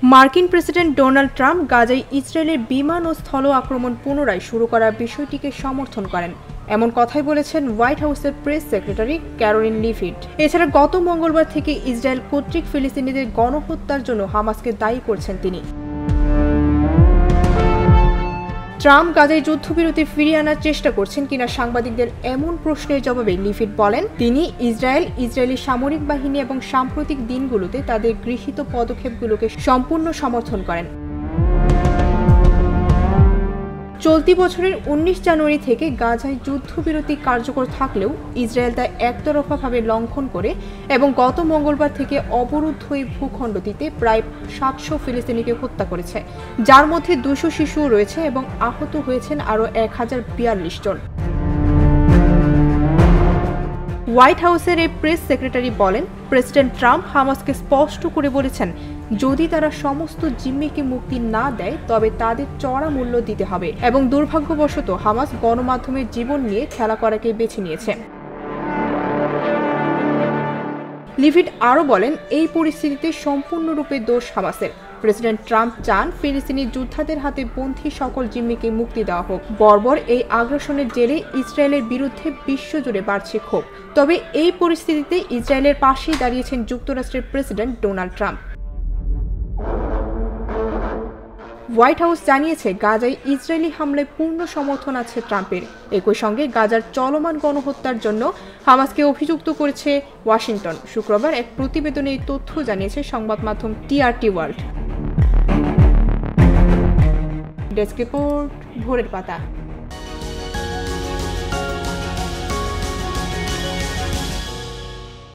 মার্কিন president Donald Trump গাজায় ইসরায়েলের বিমান ও স্থল আক্রমণ পুনরায় শুরু করার বিষয়টিকে সমর্থন করেন। এমন কথাই বলেছেন হোয়াইট হাউসের প্রেস সেক্রেটারি ক্যারোলিন লিভিট। এছাড়া গত মঙ্গলবার থেকে ইসরায়েল কর্তৃক ফিলিস্তিনিদের গণহত্যার জন্য হামাসকে দায়ী করছেন তিনি। ট্রাম্প গাজায় যুদ্ধবিরতি ফিরিয়ে আনার চেষ্টা করছেন কিনা সাংবাদিকদের এমন প্রশ্নের জবাবে লিভিট বলেন, তিনি ইসরায়েলি সামরিক বাহিনী এবং সাম্প্রতিক দিনগুলোতে তাদের গৃহীত পদক্ষেপগুলোকে সম্পূর্ণ সমর্থন করেন। চলতি বছরের 19 জানুয়ারি থেকে গাজায় যুদ্ধবিরতি কার্যকর থাকলেও ইসরায়েল তা একতরফাভাবে লঙ্ঘন করে এবং গত মঙ্গলবার থেকে অবরুদ্ধ এই ভূখণ্ডটিতে প্রায় 700 ফিলিস্তিনিকে হত্যা করেছে, যার মধ্যে 200 শিশুও রয়েছে এবং আহত হয়েছেন আরও 1042 জন। হোয়াইট হাউসের এই প্রেস সেক্রেটারি বলেন, প্রেসিডেন্ট ট্রাম্প হামাসকে স্পষ্ট করে বলেছেন, যদি তারা সমস্ত জিম্মিকে মুক্তি না দেয় তবে তাদের চড়া মূল্য দিতে হবে এবং দুর্ভাগ্যবশত হামাস গণমাধ্যমের জীবন নিয়ে খেলা করাকে বেছে নিয়েছে। লিভিট আরও বলেন, এই পরিস্থিতিতে সম্পূর্ণরূপে দোষ হামাসের। প্রেসিডেন্ট ট্রাম্প চান ফিলিস্তিনি যোদ্ধাদের হাতে বন্দী সকল জিম্মিকে মুক্তি দেওয়া হোক। বর্বর এই আগ্রাসনের জেরে ইসরায়েলের বিরুদ্ধে বিশ্বজুড়ে বাড়ছে ক্ষোভ। তবে এই পরিস্থিতিতে ইসরায়েলের পাশেই দাঁড়িয়েছেন যুক্তরাষ্ট্রের president Donald Trump. White house জানিয়েছে, গাজায় ইসরায়েলি হামলায় পূর্ণ সমর্থন আছে ট্রাম্পের। একই সঙ্গে গাজার চলমান গণহত্যার জন্য হামাসকে অভিযুক্ত করেছে ওয়াশিংটন। শুক্রবার এক প্রতিবেদনে এই তথ্য জানিয়েছে সংবাদ মাধ্যম টিআরটি ওয়ার্ল্ড। ডেস্ক রিপোর্ট, ভোরের পাতা।